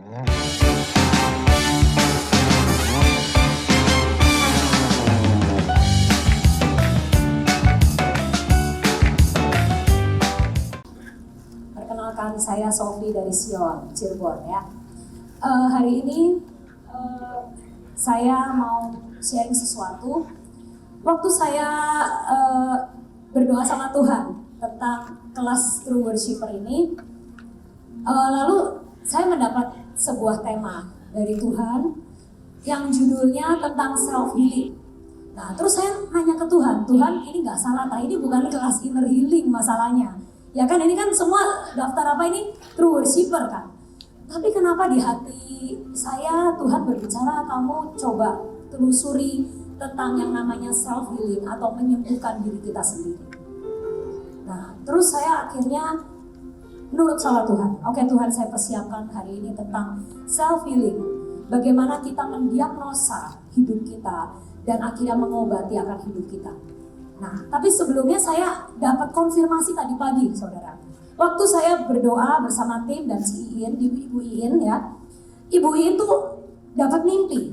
Perkenalkan, saya Sofi dari Sion, Cirebon ya. Hari ini saya mau sharing sesuatu. Waktu saya berdoa sama Tuhan tentang kelas True Worshipper ini, lalu saya mendapat sebuah tema dari Tuhan yang judulnya tentang self healing. Nah, terus saya nanya ke Tuhan, ini nggak salah, ini bukan kelas inner healing masalahnya. Ya kan, ini kan semua daftar apa ini? True Worshipper kan. Tapi kenapa di hati saya Tuhan berbicara, kamu coba telusuri tentang yang namanya self healing atau menyembuhkan diri kita sendiri. Nah, terus saya akhirnya menurut sama Tuhan. Oke Tuhan, saya persiapkan hari ini tentang self healing. Bagaimana kita mendiagnosa hidup kita dan akhirnya mengobati akan hidup kita. Nah, tapi sebelumnya saya dapat konfirmasi tadi pagi, saudara. Waktu saya berdoa bersama tim dan si Iin, Ibu Iin ya. Ibu Iin tuh dapat mimpi.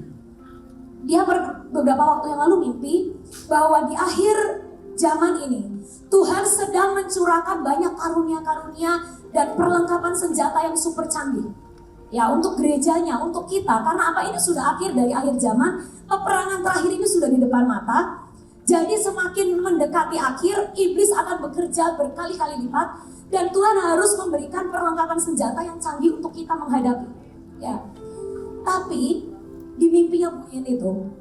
Dia beberapa waktu yang lalu mimpi bahwa di akhir zaman ini Tuhan sedang mencurahkan banyak karunia-karunia dan perlengkapan senjata yang super canggih. Ya, untuk gerejanya, untuk kita. Karena apa, ini sudah akhir dari akhir zaman, peperangan terakhir ini sudah di depan mata. Jadi semakin mendekati akhir, iblis akan bekerja berkali-kali lipat dan Tuhan harus memberikan perlengkapan senjata yang canggih untuk kita menghadapi. Ya. Tapi di mimpinya Bu In itu,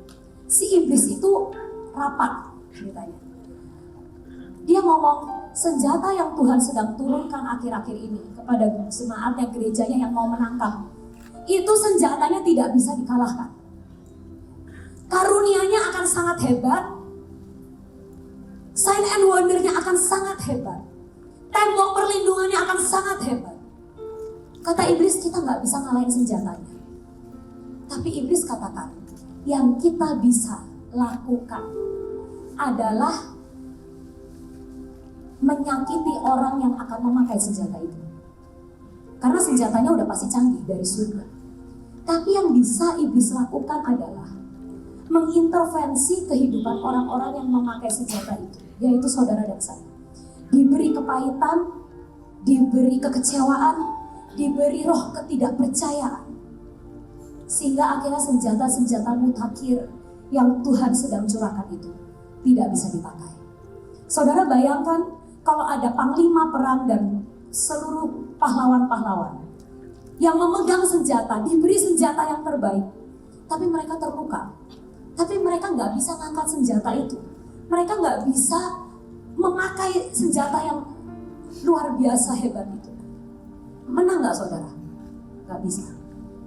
si iblis itu rapat ceritanya. Dia ngomong, senjata yang Tuhan sedang turunkan akhir-akhir ini kepada jemaatnya, gerejanya yang mau menangkap, itu senjatanya tidak bisa dikalahkan. Karunianya akan sangat hebat, sign and wonder-nya akan sangat hebat, tembok perlindungannya akan sangat hebat. Kata iblis, kita nggak bisa ngalahin senjatanya. Tapi iblis katakan, yang kita bisa lakukan adalah menyakiti orang yang akan memakai senjata itu. Karena senjatanya udah pasti canggih dari surga. Tapi yang bisa iblis lakukan adalah mengintervensi kehidupan orang-orang yang memakai senjata itu, yaitu saudara dan saya. Diberi kepahitan, diberi kekecewaan, diberi roh ketidakpercayaan. Sehingga akhirnya senjata-senjata mutakhir yang Tuhan sedang curahkan itu tidak bisa dipakai. Saudara bayangkan kalau ada panglima perang dan seluruh pahlawan-pahlawan yang memegang senjata, diberi senjata yang terbaik, tapi mereka terluka. Tapi mereka nggak bisa ngangkat senjata itu. Mereka nggak bisa memakai senjata yang luar biasa hebat itu. Menang nggak saudara? Nggak bisa.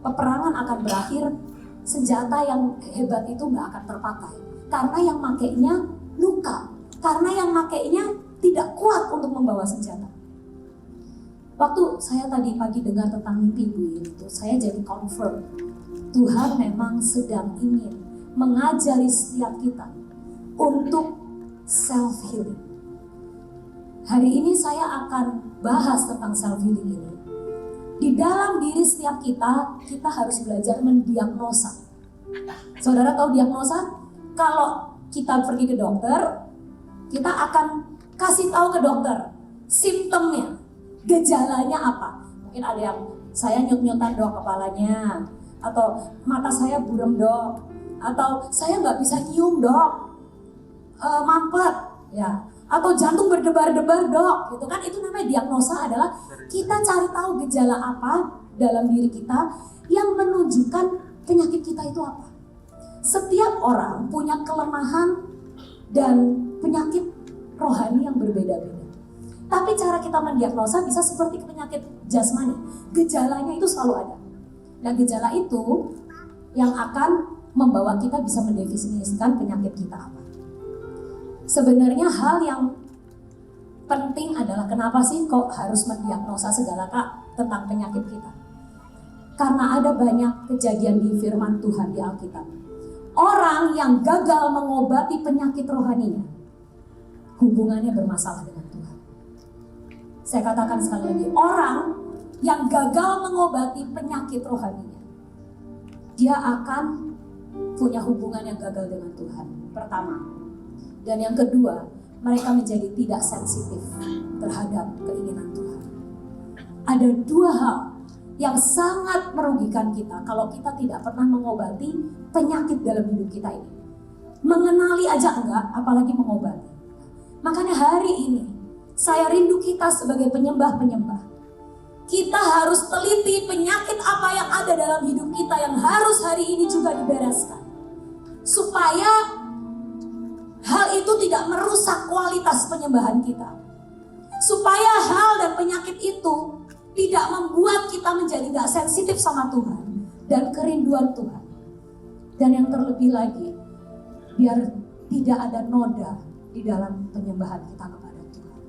Peperangan akan berakhir, senjata yang hebat itu nggak akan terpakai. Karena yang makainya luka. Karena yang makainya tidak kuat untuk membawa senjata. Waktu saya tadi pagi dengar tentang mimpi Bu itu, saya jadi confirm. Tuhan memang sedang ingin mengajari setiap kita untuk self healing. Hari ini saya akan bahas tentang self healing ini. Di dalam diri setiap kita harus belajar mendiagnosa. Saudara tahu diagnosa? Kalau kita pergi ke dokter, kita akan kasih tahu ke dokter simptomnya, gejalanya apa. Mungkin ada yang saya nyut-nyutan dok kepalanya, atau mata saya buram dok, atau saya nggak bisa nyium dok, mampet, ya, atau jantung berdebar-debar dok, gitu kan. Itu namanya diagnosa, adalah kita cari tahu gejala apa dalam diri kita yang menunjukkan penyakit kita itu apa. Setiap orang punya kelemahan dan penyakit rohani yang berbeda-beda. Tapi cara kita mendiagnosa bisa seperti penyakit jasmani, gejalanya itu selalu ada. Nah, gejala itu yang akan membawa kita bisa mendefinisikan penyakit kita apa. Sebenarnya hal yang penting adalah kenapa sih kok harus mendiagnosa segala tentang penyakit kita. Karena ada banyak kejadian di firman Tuhan di Alkitab. Orang yang gagal mengobati penyakit rohaninya, hubungannya bermasalah dengan Tuhan. Saya katakan sekali lagi, orang yang gagal mengobati penyakit rohaninya, dia akan punya hubungan yang gagal dengan Tuhan. Pertama. Dan yang kedua, mereka menjadi tidak sensitif terhadap keinginan Tuhan. Ada dua hal yang sangat merugikan kita kalau kita tidak pernah mengobati penyakit dalam hidup kita ini. Mengenali aja enggak, apalagi mengobati. Makanya hari ini, saya rindu kita sebagai penyembah-penyembah. Kita harus teliti penyakit apa yang ada dalam hidup kita yang harus hari ini juga dibereskan. Supaya hal itu tidak merusak kualitas penyembahan kita. Supaya hal dan penyakit itu tidak membuat kita menjadi gak sensitif sama Tuhan dan kerinduan Tuhan. Dan yang terlebih lagi, biar tidak ada noda di dalam penyembahan kita kepada Tuhan.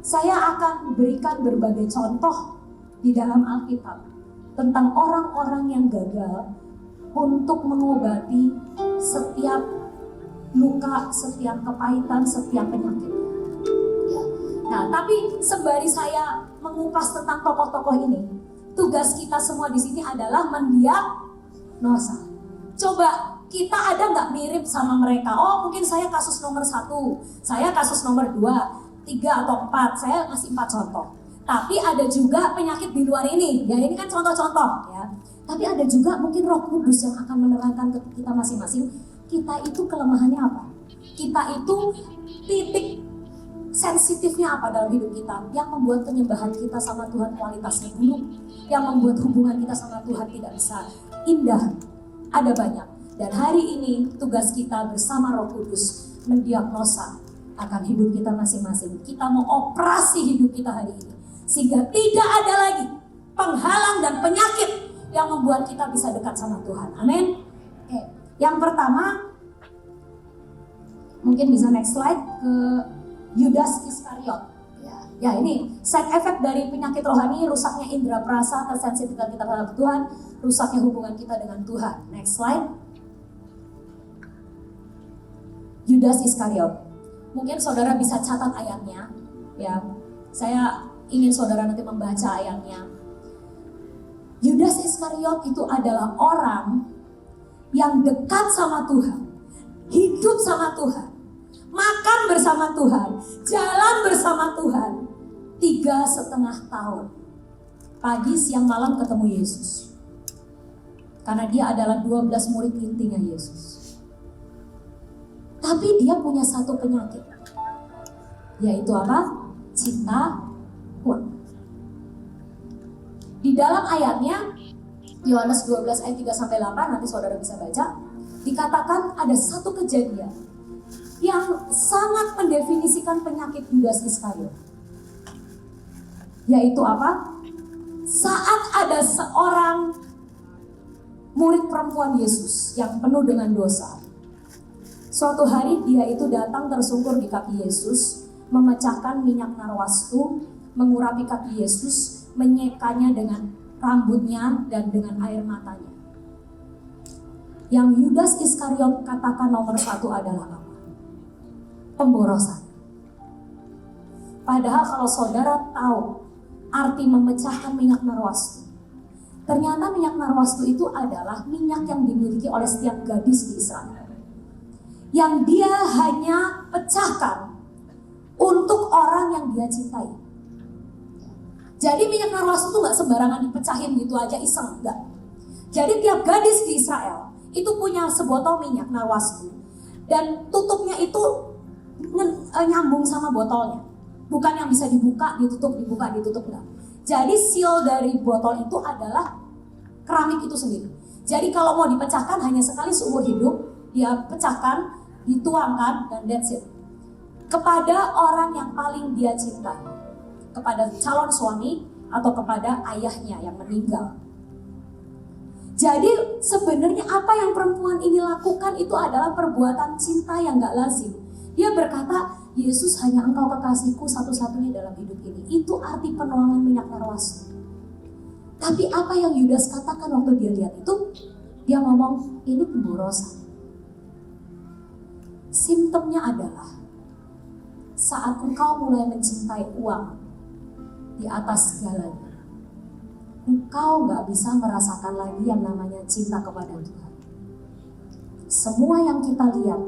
Saya akan berikan berbagai contoh di dalam Alkitab tentang orang-orang yang gagal untuk mengobati setiap luka, setiap kepahitan, setiap penyakit. Ya. Nah, tapi sembari saya mengupas tentang tokoh-tokoh ini, tugas kita semua di sini adalah mendiagnosa. Coba kita ada nggak mirip sama mereka? Oh, mungkin saya kasus nomor 1, saya kasus nomor 2, 3 atau 4. Saya ngasih 4 contoh. Tapi ada juga penyakit di luar ini. Ya, ini kan contoh-contoh ya. Tapi ada juga mungkin Roh Kudus yang akan menerangkan ke kita masing-masing. Kita itu kelemahannya apa? Kita itu titik sensitifnya apa dalam hidup kita yang membuat penyembahan kita sama Tuhan kualitasnya buruk, yang membuat hubungan kita sama Tuhan tidak bisa indah. Ada banyak. Dan hari ini tugas kita bersama Roh Kudus mendiagnosa akan hidup kita masing-masing. Kita mau operasi hidup kita hari ini sehingga tidak ada lagi penghalang dan penyakit yang membuat kita bisa dekat sama Tuhan. Amin. Oke. Yang pertama, mungkin bisa next slide ke Yudas Iskariot. Ya, ini side effect dari penyakit rohani, rusaknya indera perasa, kesensitifan kita terhadap Tuhan, rusaknya hubungan kita dengan Tuhan. Next slide. Yudas Iskariot. Mungkin saudara bisa catat ayatnya. Ya, saya ingin saudara nanti membaca ayatnya. Yudas Iskariot itu adalah orang yang dekat sama Tuhan, hidup sama Tuhan, makan bersama Tuhan, jalan bersama Tuhan 3,5 tahun. Pagi, siang, malam ketemu Yesus. Karena dia adalah 12 murid intinya Yesus. Tapi dia punya satu penyakit. Yaitu apa? Cinta uang. Di dalam ayatnya, Yohanes 12 ayat 3-8, nanti saudara bisa baca, dikatakan ada satu kejadian yang sangat mendefinisikan penyakit Yudas Iskariot. Yaitu apa? Saat ada seorang murid perempuan Yesus yang penuh dengan dosa. Suatu hari dia itu datang tersungkur di kaki Yesus, memecahkan minyak narwastu, mengurapi kaki Yesus, menyekanya dengan rambutnya dan dengan air matanya. Yang Yudas Iskariot katakan nomor 1 adalah apa? Pemborosan. Padahal kalau saudara tahu arti memecahkan minyak narwastu, ternyata minyak narwastu itu adalah minyak yang dimiliki oleh setiap gadis di Israel, yang dia hanya pecahkan untuk orang yang dia cintai. Jadi minyak narwastu itu gak sembarangan dipecahin gitu aja iseng, enggak. Jadi tiap gadis di Israel itu punya sebotol minyak narwastu, dan tutupnya itu nyambung sama botolnya. Bukan yang bisa dibuka, ditutup, dibuka, ditutup, enggak. Jadi seal dari botol itu adalah keramik itu sendiri. Jadi kalau mau dipecahkan hanya sekali seumur hidup, dia pecahkan, dituangkan, dan that's it. Kepada orang yang paling dia cintai, kepada calon suami atau kepada ayahnya yang meninggal. Jadi sebenarnya apa yang perempuan ini lakukan itu adalah perbuatan cinta yang gak lazim. Dia berkata, Yesus hanya engkau kekasihku satu-satunya dalam hidup ini. Itu arti penuangan minyak narwastu. Tapi apa yang Yudas katakan waktu dia lihat itu, dia ngomong, ini pemborosan. Simptomnya adalah saat engkau mulai mencintai uang di atas segalanya, engkau gak bisa merasakan lagi yang namanya cinta kepada Tuhan. Semua yang kita lihat,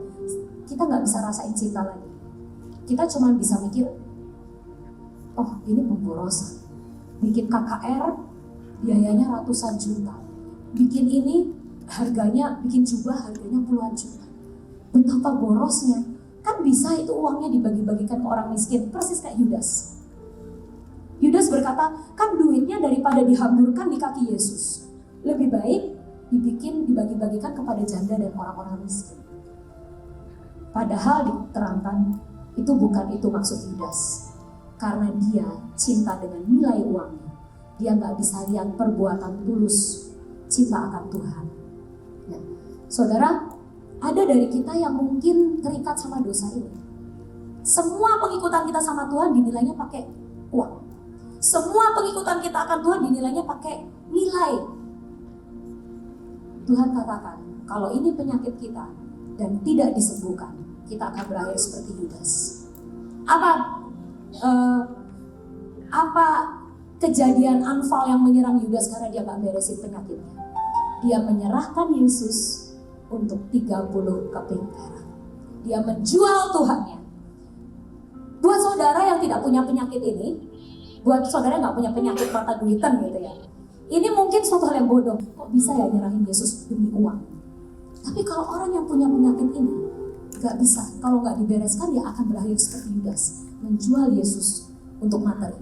kita gak bisa rasain cinta lagi. Kita cuma bisa mikir, oh ini pemborosan. Bikin KKR, biayanya ratusan juta. Bikin ini, harganya, bikin jubah harganya puluhan juta. Betapa borosnya. Kan bisa itu uangnya dibagi-bagikan ke orang miskin, persis kayak Yudas. Yudas berkata, kan duitnya daripada dihamburkan di kaki Yesus, lebih baik dibagi-bagikan kepada janda dan orang-orang miskin. Padahal diterangkan, itu bukan itu maksud Yudas. Karena dia cinta dengan nilai uangnya. Dia gak bisa lihat perbuatan tulus cinta akan Tuhan. Nah, saudara, ada dari kita yang mungkin terikat sama dosa ini. Semua pengikutan kita sama Tuhan dinilainya pakai uang. Semua pengikutan kita akan Tuhan dinilainya pakai nilai. Tuhan katakan, kalau ini penyakit kita dan tidak disembuhkan, kita akan berakhir seperti Yudas. Apa kejadian anfal yang menyerang Yudas karena dia gak beresin penyakitnya? Dia menyerahkan Yesus untuk 30 keping perak. Dia menjual Tuhannya. Buat saudara yang tidak punya penyakit ini, buat saudara yang gak punya penyakit mata duitan gitu ya, ini mungkin suatu hal yang bodoh. Kok bisa ya nyerahin Yesus demi uang? Tapi kalau orang yang punya penyakit ini gak bisa, kalau gak dibereskan dia akan berakhir seperti Yudas, menjual Yesus untuk materi.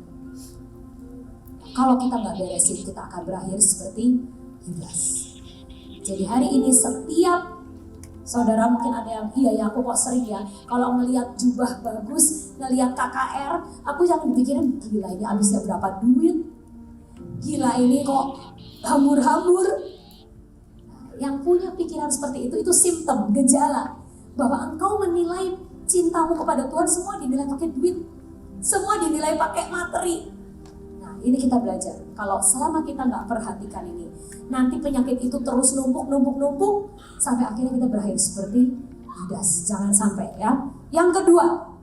Kalau kita gak beresin, kita akan berakhir seperti Yudas. Jadi hari ini setiap saudara mungkin ada yang, iya ya aku kok sering ya kalau ngelihat jubah bagus, ngelihat KKR, aku jangan dipikirin gila ini habisnya berapa duit, gila ini kok hambur-hambur. Yang punya pikiran seperti itu simptom, gejala bahwa engkau menilai cintamu kepada Tuhan semua dinilai pakai duit, semua dinilai pakai materi. Nah ini kita belajar, kalau selama kita gak perhatikan ini, nanti penyakit itu terus numpuk sampai akhirnya kita berakhir seperti Yudas. Jangan sampai ya. Yang kedua,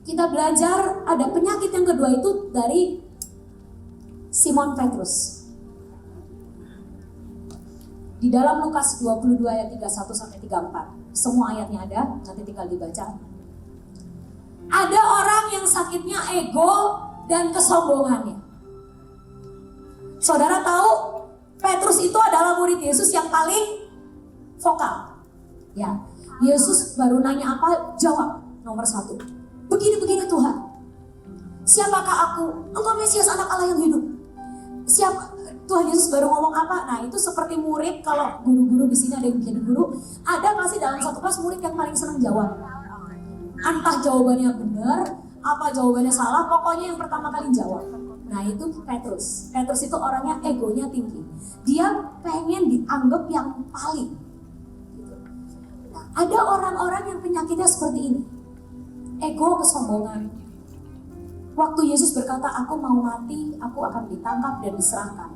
kita belajar ada penyakit yang kedua itu dari Simon Petrus. Di dalam Lukas 22 ayat 31 sampai 34. Semua ayatnya ada, nanti tinggal dibaca. Ada orang yang sakitnya ego dan kesombongannya. Saudara tahu Petrus itu adalah murid Yesus yang paling vokal. Ya, Yesus baru nanya apa, jawab nomor 1. Begini-begini Tuhan. Siapakah aku? Engkau Mesias anak Allah yang hidup. Siapa? Tuhan Yesus baru ngomong apa? Nah itu seperti murid, kalau guru-guru di sini ada yang jadi guru, ada pasti dalam satu kelas murid yang paling senang jawab. Entah jawabannya benar, apa jawabannya salah, pokoknya yang pertama kali jawab. Nah itu Petrus. Petrus itu orangnya egonya tinggi. Dia pengen dianggap yang paling. Nah, ada orang-orang yang penyakitnya seperti ini. Ego, kesombongan. Waktu Yesus berkata, aku mau mati, aku akan ditangkap dan diserahkan.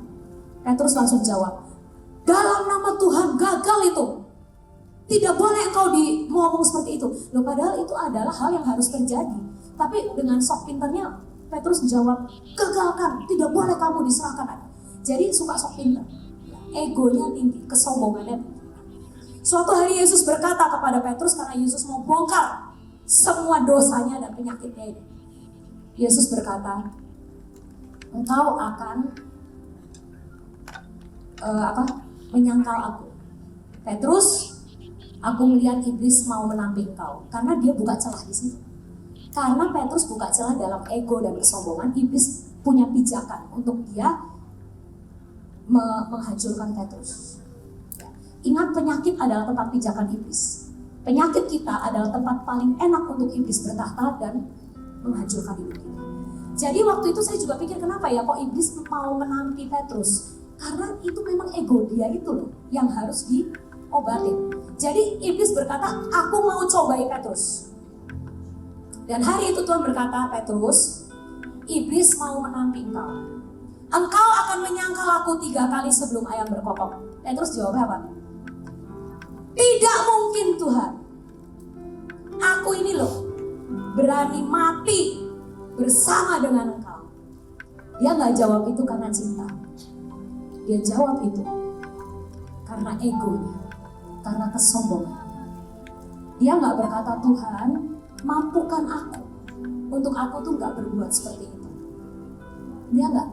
Petrus langsung jawab, dalam nama Tuhan gagal itu. Tidak boleh engkau ngomong seperti itu. Loh padahal itu adalah hal yang harus terjadi. Tapi dengan sok pinternya Petrus jawab, gagalkan, tidak boleh kamu diserahkan. Jadi suka sok pinter. Egonya tinggi, kesombongannya tinggi. Suatu hari Yesus berkata kepada Petrus karena Yesus mau bongkar semua dosanya dan penyakitnya ini. Yesus berkata, engkau akan menyangkal aku. Petrus, aku melihat iblis mau menamping kau. Karena dia buka celah di sini. Karena Petrus buka celah dalam ego dan kesombongan, iblis punya pijakan untuk dia menghancurkan Petrus. Ingat, penyakit adalah tempat pijakan iblis. Penyakit kita adalah tempat paling enak untuk iblis bertahta dan menghancurkan hidup kita. Jadi waktu itu saya juga pikir, kenapa ya kok iblis mau menampi Petrus? Karena itu memang ego dia itu loh yang harus diobatin. Jadi iblis berkata, aku mau cobai Petrus. Dan hari itu Tuhan berkata, Petrus, iblis mau menampi engkau. Engkau akan menyangkal aku 3 kali sebelum ayam berkokok. Petrus jawab apa? Tidak mungkin Tuhan. Aku ini loh berani mati bersama dengan engkau. Dia gak jawab itu karena cinta. Dia jawab itu karena egonya, karena kesombongan. Dia gak berkata, Tuhan mampukan aku untuk aku tuh gak berbuat seperti itu. Dia gak,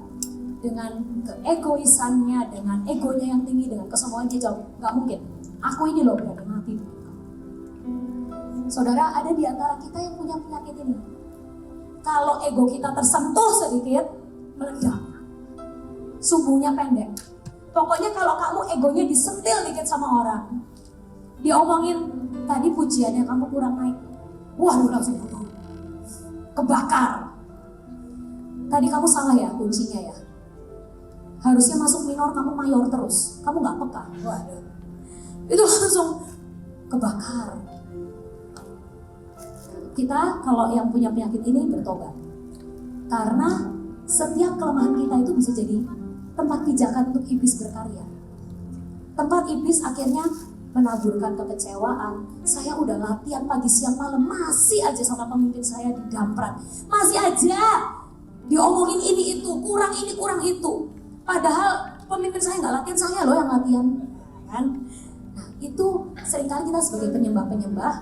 dengan keegoisannya, dengan egonya yang tinggi, dengan kesombongan dia jawab, gak mungkin, aku ini loh berani mati. Saudara, ada di antara kita yang punya penyakit ini. Kalau ego kita tersentuh sedikit, meledak. Sumbunya pendek. Pokoknya kalau kamu egonya disentil dikit sama orang, diomongin, tadi pujiannya kamu kurang naik. Wah, lu langsung kebakar. Tadi kamu salah ya kuncinya ya. Harusnya masuk minor, kamu mayor terus. Kamu gak peka. Waduh. Itu langsung kebakar. Kita kalau yang punya penyakit ini bertobat. Karena setiap kelemahan kita itu bisa jadi tempat pijakan untuk iblis berkarya. Tempat iblis akhirnya menaburkan kekecewaan. Saya udah latihan pagi siang malam, masih aja sama pemimpin saya didamprat. Masih aja diomongin ini itu, kurang ini kurang itu. Padahal pemimpin saya gak latihan, saya loh yang latihan. Kan? Nah itu seringkali kita sebagai penyembah-penyembah,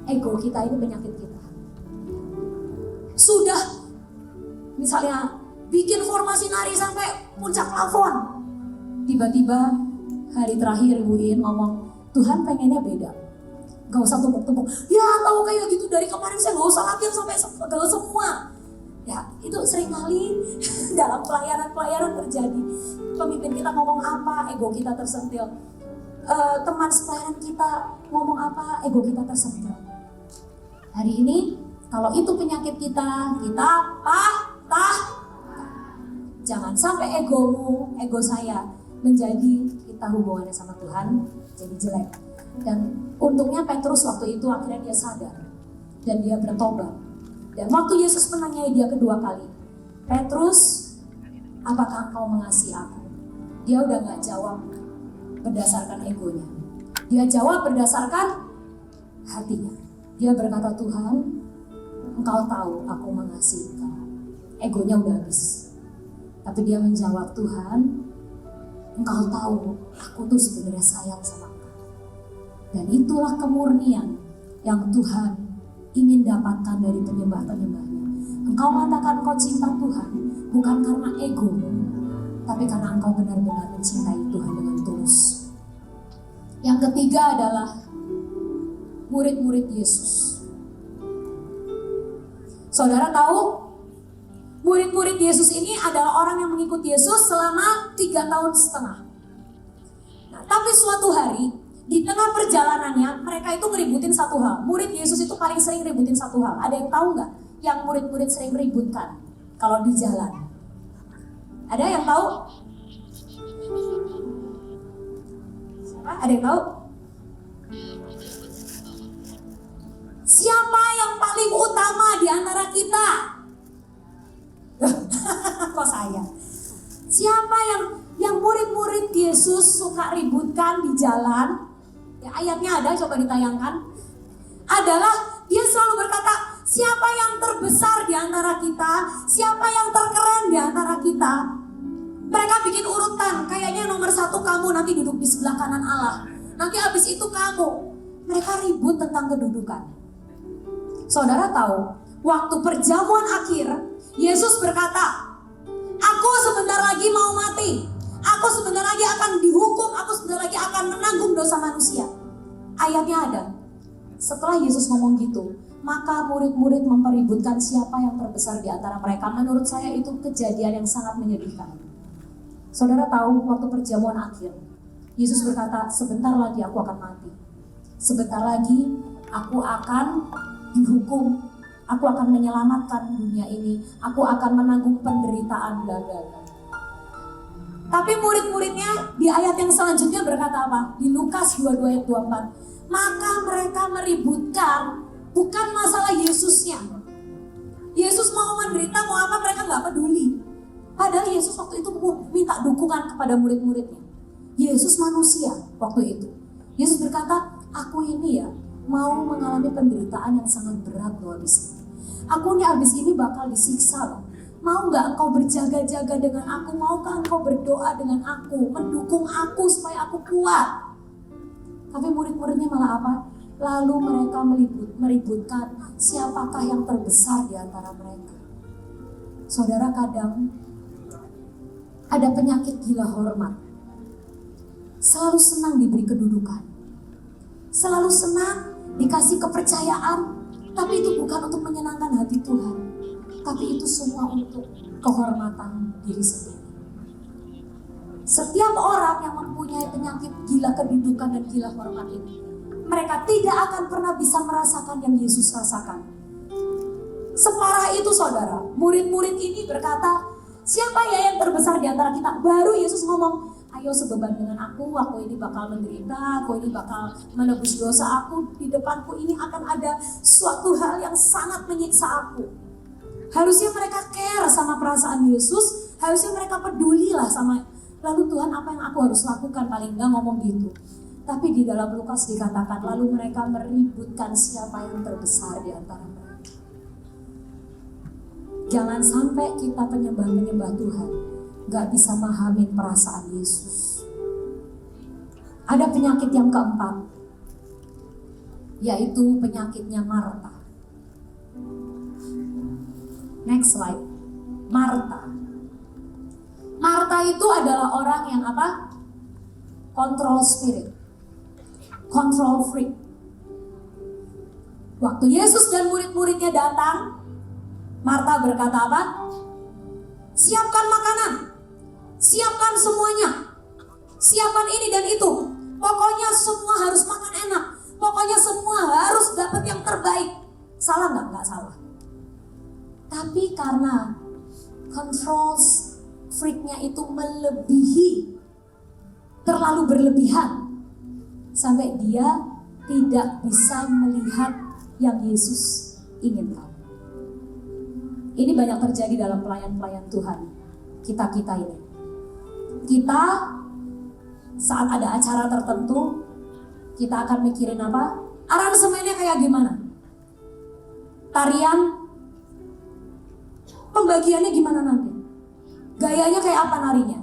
ego kita ini penyakit kita. Sudah misalnya bikin formasi nari sampai puncak plafon, tiba-tiba hari terakhir Ibu In ngomong, Tuhan pengennya beda, gak usah tumpuk-tumpuk. Ya tahu kayak gitu dari kemarin saya gak usah latihan sampai segala semua. Ya itu seringkali dalam pelayanan terjadi. Pemimpin kita ngomong apa, ego kita tersentil. Teman sepelayanan kita ngomong apa, ego kita tersentil. Hari ini kalau itu penyakit kita patah. Jangan sampai egomu, ego saya menjadi kita hubungannya sama Tuhan jadi jelek. Dan untungnya Petrus waktu itu akhirnya dia sadar dan dia bertobat. Dan waktu Yesus menanyai dia kedua kali, Petrus, apakah engkau mengasihi aku? Dia udah gak jawab berdasarkan egonya. Dia jawab berdasarkan hatinya. Dia berkata, Tuhan, engkau tahu aku mengasihi engkau. Egonya udah habis. Tapi dia menjawab, Tuhan, engkau tahu aku tuh sebenarnya sayang sama engkau. Dan itulah kemurnian yang Tuhan ingin dapatkan dari penyembah-penyembahnya. Engkau mengatakan engkau cinta Tuhan bukan karena ego, tapi karena engkau benar-benar mencintai Tuhan dengan tulus. Yang ketiga adalah murid-murid Yesus. Saudara tahu, murid-murid Yesus ini adalah orang yang mengikuti Yesus selama 3,5 tahun. Nah, tapi suatu hari di tengah perjalanannya mereka itu ngeributin satu hal. Murid Yesus itu paling sering ributin satu hal. Ada yang tahu nggak yang murid-murid sering ributkan kalau di jalan? Ada yang tahu? Ada yang tahu? Siapa yang paling utama di antara kita? Kok saya? Siapa yang murid-murid Yesus suka ributkan di jalan? Ya, ayatnya ada, coba ditayangkan. Adalah dia selalu berkata, siapa yang terbesar di antara kita? Siapa yang terkeren di antara kita? Mereka bikin urutan, kayaknya nomor 1 kamu nanti duduk di sebelah kanan Allah. Nanti habis itu kamu. Mereka ribut tentang kedudukan. Saudara tahu, waktu perjamuan akhir, Yesus berkata, aku sebentar lagi mau mati. Aku sebentar lagi akan dihukum. Aku sebentar lagi akan menanggung dosa manusia. Ayatnya ada. Setelah Yesus ngomong gitu, maka murid-murid mempeributkan siapa yang terbesar di antara mereka. Menurut saya itu kejadian yang sangat menyedihkan. Saudara tahu, waktu perjamuan akhir, Yesus berkata, sebentar lagi aku akan mati. Sebentar lagi aku akan dihukum. Aku akan menyelamatkan dunia ini. Aku akan menanggung penderitaan bla bla bla. Tapi murid-muridnya di ayat yang selanjutnya berkata apa? Di Lukas 22 ayat 24. Maka mereka meributkan bukan masalah Yesusnya. Yesus mau menderita, mau apa, mereka gak peduli. Padahal Yesus waktu itu minta dukungan kepada murid-muridnya. Yesus manusia waktu itu. Yesus berkata, aku ini ya mau mengalami penderitaan yang sangat berat loh abis ini. Aku nih abis ini bakal disiksa loh. Mau gak engkau berjaga-jaga dengan aku? Maukah engkau berdoa dengan aku? Mendukung aku supaya aku kuat? Tapi murid-muridnya malah apa? Lalu mereka meributkan siapakah yang terbesar di antara mereka. Saudara, kadang ada penyakit gila hormat. Selalu senang diberi kedudukan. Selalu senang dikasih kepercayaan. Tapi itu bukan untuk menyenangkan hati Tuhan. Tapi itu semua untuk kehormatan diri sendiri. Setiap orang yang mempunyai penyakit gila kedudukan dan gila hormat ini, mereka tidak akan pernah bisa merasakan yang Yesus rasakan. Separah itu saudara, murid-murid ini berkata, siapa ya yang terbesar di antara kita? Baru Yesus ngomong, ayo sebeban dengan aku ini bakal menderita, aku ini bakal menebus dosa aku, di depanku ini akan ada suatu hal yang sangat menyiksa aku. Harusnya mereka care sama perasaan Yesus, harusnya mereka pedulilah sama, lalu Tuhan apa yang aku harus lakukan, paling enggak ngomong gitu. Tapi di dalam Lukas dikatakan, lalu mereka meributkan siapa yang terbesar di antara mereka. Jangan sampai kita penyembah-penyembah Tuhan gak bisa memahami perasaan Yesus. Ada penyakit yang keempat, yaitu penyakitnya Marta. Next slide. Marta. Marta itu adalah orang yang apa? Control spirit. Control freak. Waktu Yesus dan murid-muridnya datang, Marta berkata apa? Siapkan makanan. Siapkan semuanya. Siapkan ini dan itu. Pokoknya semua harus makan enak. Pokoknya semua harus dapat yang terbaik. Salah nggak? Nggak salah. Tapi karena control freaknya itu melebihi, terlalu berlebihan, sampai dia tidak bisa melihat yang Yesus inginkan. Ini banyak terjadi dalam pelayan-pelayan Tuhan. Kita ini. Kita saat ada acara tertentu, kita akan mikirin apa? Aransemennya kayak gimana? Tarian, pembagiannya gimana nanti? Gayanya kayak apa narinya?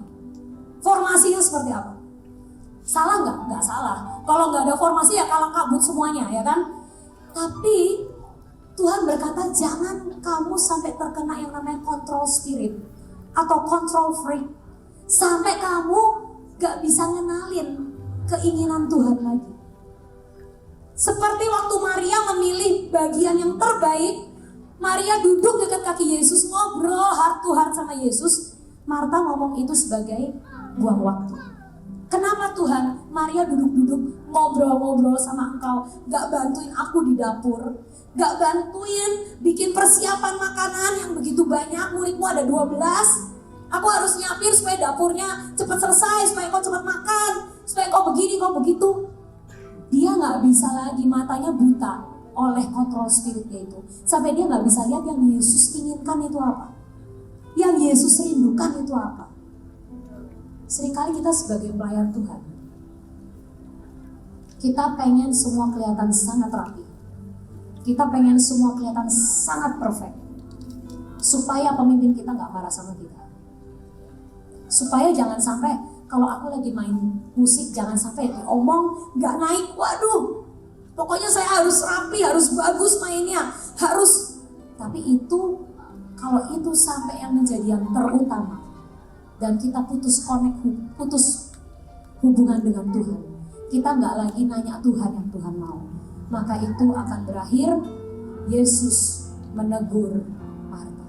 Formasinya seperti apa? Salah nggak? Nggak salah. Kalau nggak ada formasi ya kalang kabut semuanya, ya kan? Tapi Tuhan berkata jangan kamu sampai terkena yang namanya control spirit atau control freak, sampai kamu gak bisa ngenalin keinginan Tuhan lagi. Seperti waktu Maria memilih bagian yang terbaik, Maria duduk dekat kaki Yesus, ngobrol heart to heart sama Yesus. Marta ngomong itu sebagai buang waktu. Kenapa Tuhan? Maria duduk-duduk ngobrol-ngobrol sama engkau, gak bantuin aku di dapur, gak bantuin bikin persiapan makanan yang begitu banyak, muridmu ada 12. Aku harus nyapir supaya dapurnya cepat selesai, supaya kau cepat makan, supaya kau begini, kau begitu. Dia gak bisa lagi, matanya buta oleh kontrol spiritnya itu. Sampai dia gak bisa lihat yang Yesus inginkan itu apa, yang Yesus rindukan itu apa. Seringkali kita sebagai pelayan Tuhan, kita pengen semua kelihatan sangat rapi. Kita pengen semua kelihatan sangat perfect. Supaya pemimpin kita gak marah sama kita. Supaya jangan sampai kalau aku lagi main musik, jangan sampai diomong gak naik. Waduh, pokoknya saya harus rapi, harus bagus mainnya, harus. Tapi itu, kalau itu sampai yang menjadi yang terutama, dan kita putus hubungan dengan Tuhan, kita gak lagi nanya Tuhan yang Tuhan mau, maka itu akan berakhir Yesus menegur Marta.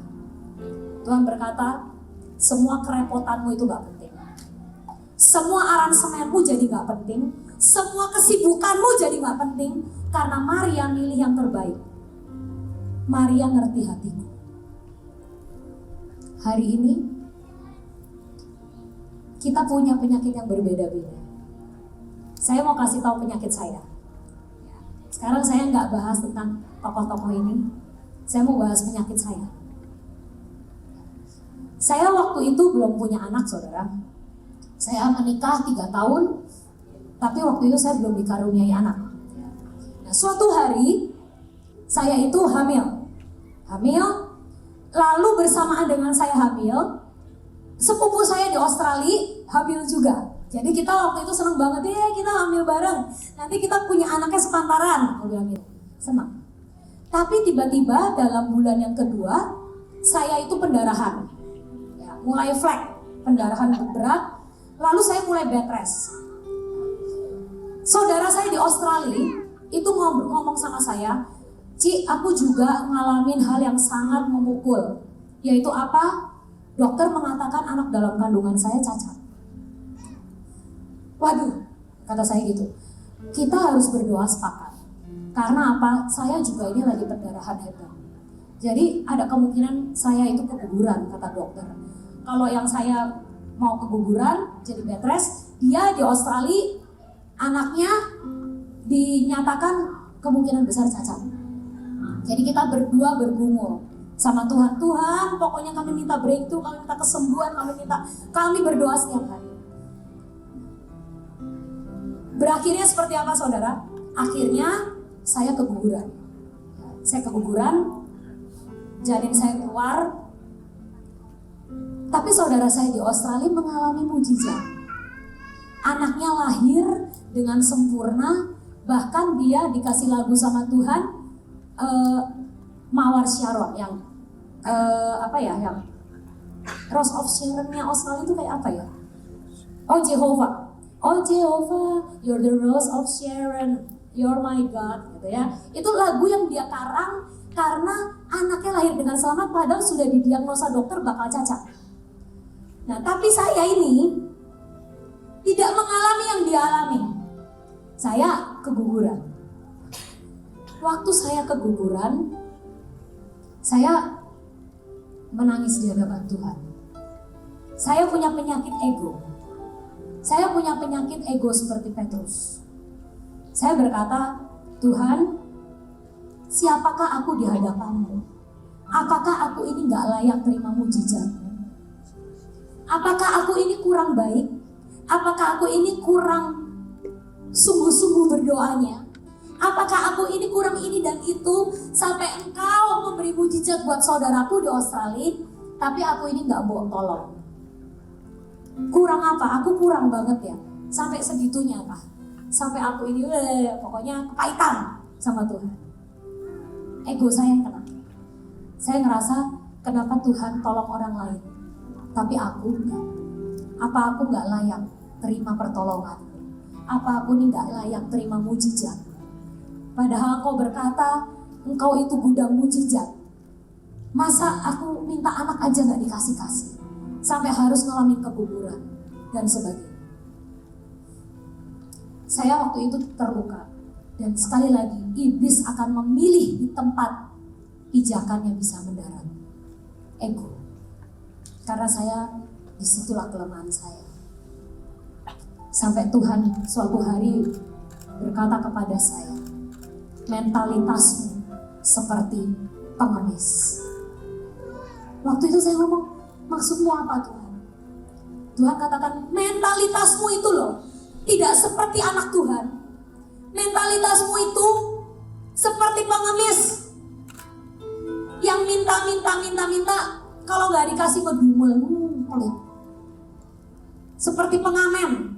Tuhan berkata, semua kerepotanmu itu gak penting, semua aransemenmu jadi gak penting, semua kesibukanmu jadi gak penting, karena Maria milih yang terbaik. Maria ngerti hatiku. Hari ini kita punya penyakit yang berbeda-beda. Saya mau kasih tahu penyakit saya. Sekarang saya nggak bahas tentang tokoh-tokoh ini. Saya mau bahas penyakit saya. Saya waktu itu belum punya anak, saudara. Saya menikah 3 tahun, tapi waktu itu saya belum dikaruniai anak. Nah, suatu hari saya itu hamil. Lalu bersamaan dengan saya hamil, sepupu saya di Australia hamil juga. Jadi kita waktu itu seneng banget, kita hamil bareng. Nanti kita punya anaknya sepantaran, aku bilang gitu. Senang. Tapi tiba-tiba dalam bulan yang kedua, saya itu pendarahan. Ya, mulai flek, pendarahan berat. Lalu saya mulai bed rest. Saudara saya di Australia itu ngomong sama saya, Ci, aku juga ngalamin hal yang sangat memukul. Yaitu apa? Dokter mengatakan anak dalam kandungan saya cacat. Waduh, kata saya gitu. Kita harus berdoa sepakat. Karena apa? Saya juga ini lagi perdarahan hebat. Jadi ada kemungkinan saya itu keguguran, kata dokter. Kalau yang saya mau keguguran, jadi bed rest, dia di Australia, anaknya dinyatakan kemungkinan besar cacat. Jadi kita berdua bergumul sama Tuhan. Tuhan, pokoknya kami minta breakthrough, kami minta kesembuhan, kami berdoa setiap hari. Berakhirnya seperti apa saudara? Akhirnya saya keguguran. Janin saya keluar. Tapi saudara saya di Australia mengalami mujizat. Anaknya lahir dengan sempurna, bahkan dia dikasih lagu sama Tuhan. Mawar Sharon yang yang Rose of Sharon-nya Australia itu kayak apa ya? Oh Jehovah, you're the Rose of Sharon, you're my God, gitu ya. Itu lagu yang dia karang karena anaknya lahir dengan selamat padahal sudah didiagnosa dokter bakal cacat. Nah, tapi saya ini tidak mengalami yang dia alami. Saya keguguran. Waktu saya keguguran, saya menangis di hadapan Tuhan. Saya punya penyakit ego. Saya punya penyakit ego seperti Petrus. Saya berkata, Tuhan, siapakah aku di hadapan-Mu? Apakah aku ini gak layak terima mujizat-Mu? Apakah aku ini kurang baik? Apakah aku ini kurang sungguh-sungguh berdoanya? Apakah aku ini kurang ini dan itu sampai Engkau memberi mujizat buat saudaraku di Australia, tapi aku ini gak mau tolong? Kurang apa? Aku kurang banget ya. Sampai segitunya kah? Sampai aku ini pokoknya kepahitan sama Tuhan. Ego saya yang kena. Saya ngerasa kenapa Tuhan tolong orang lain, tapi aku enggak. Apa aku gak layak terima pertolongan? Apa aku ini gak layak terima mujizat? Padahal Engkau berkata, Engkau itu gudang mujizat. Masa aku minta anak aja gak dikasih-kasih? Sampai harus ngalamin keguguran dan sebagainya. Saya waktu itu terluka. Dan sekali lagi, iblis akan memilih di tempat pijakan yang bisa mendarat. Ego. Karena saya, disitulah kelemahan saya. Sampai Tuhan suatu hari berkata kepada saya, mentalitasmu seperti pengemis. Waktu itu saya ngomong, maksudmu apa Tuhan? Tuhan katakan, mentalitasmu itu loh, tidak seperti anak Tuhan. Mentalitasmu itu seperti pengemis yang minta, kalau gak dikasih ngedumel. Seperti pengamen,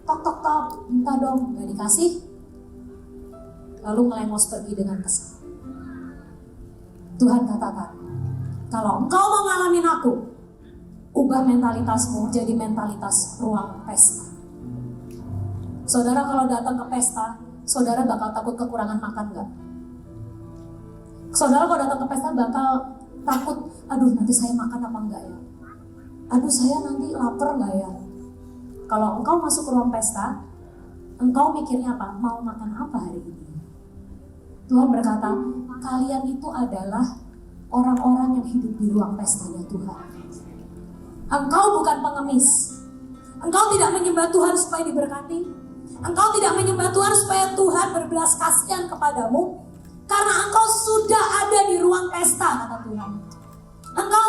tok, minta dong, gak dikasih, lalu ngelengos pergi dengan kesal. Tuhan katakan, kalau engkau mau ngalamin aku, ubah mentalitasmu jadi mentalitas ruang pesta. Saudara kalau datang ke pesta, saudara bakal takut kekurangan makan gak? Saudara kalau datang ke pesta bakal takut, aduh nanti saya makan apa enggak ya? Aduh saya nanti lapar gak ya? Kalau engkau masuk ke ruang pesta, engkau mikirnya apa? Mau makan apa hari ini? Tuhan berkata, kalian itu adalah orang-orang yang hidup di ruang pestanya Tuhan. Engkau bukan pengemis. Engkau tidak menyembah Tuhan supaya diberkati. Engkau tidak menyembah Tuhan supaya Tuhan berbelas kasihan kepadamu. Karena engkau sudah ada di ruang pesta, kata Tuhan. Engkau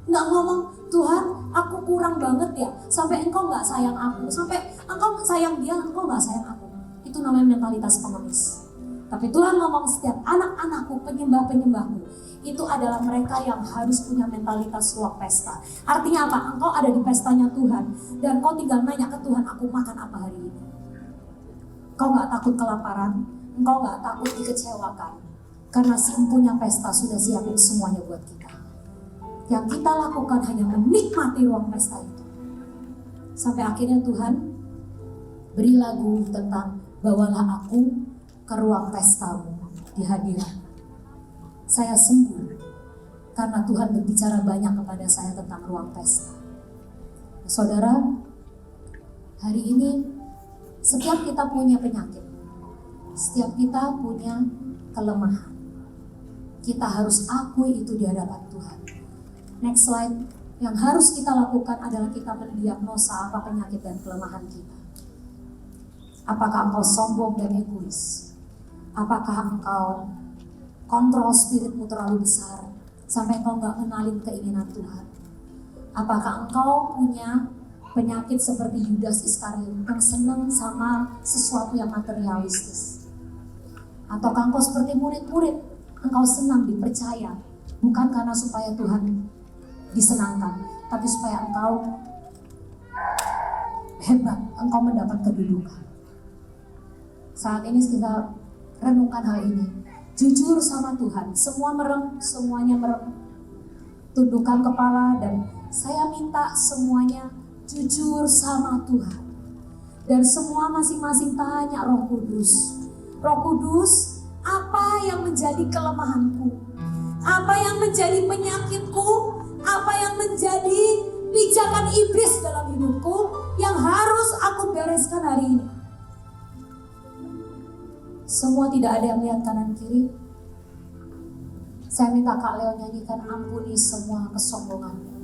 nggak ngomong, Tuhan aku kurang banget ya. Sampai engkau nggak sayang aku. Sampai engkau sayang dia, engkau nggak sayang aku. Itu namanya mentalitas pengemis. Tapi Tuhan ngomong, setiap anak-anakku, penyembah-penyembahku, itu adalah mereka yang harus punya mentalitas ruang pesta. Artinya apa? Engkau ada di pestanya Tuhan dan kau tinggal nanya ke Tuhan, aku makan apa hari ini? Kau gak takut kelaparan, engkau gak takut dikecewakan, karena si empunya pesta sudah siapin semuanya buat kita. Yang kita lakukan hanya menikmati ruang pesta itu. Sampai akhirnya Tuhan beri lagu tentang bawalah aku ke ruang pestamu di hadirat. Saya sembuh karena Tuhan berbicara banyak kepada saya tentang ruang pesta. Saudara, hari ini setiap kita punya penyakit, setiap kita punya kelemahan. Kita harus akui itu di hadapan Tuhan. Next slide. Yang harus kita lakukan adalah kita mendiagnosa apa penyakit dan kelemahan kita. Apakah engkau sombong dan egois? Apakah engkau kontrol spiritmu terlalu besar sampai engkau gak kenalin keinginan Tuhan? Apakah engkau punya penyakit seperti Yudas Iskariot yang senang sama sesuatu yang materialistis? Ataukah engkau seperti murid-murid, engkau senang dipercaya bukan karena supaya Tuhan disenangkan, tapi supaya engkau hebat, engkau mendapat kedudukan. Saat ini kita renungkan hal ini. Jujur sama Tuhan, semuanya merem. Tundukkan kepala dan saya minta semuanya jujur sama Tuhan. Dan semua masing-masing tanya Roh Kudus. Roh Kudus, apa yang menjadi kelemahanku? Apa yang menjadi penyakitku? Apa yang menjadi pijakan iblis dalam hidupku yang harus aku bereskan hari ini? Semua tidak ada yang lihat kanan kiri. Saya minta Kak Leo nyanyikan ampuni semua kesombonganku.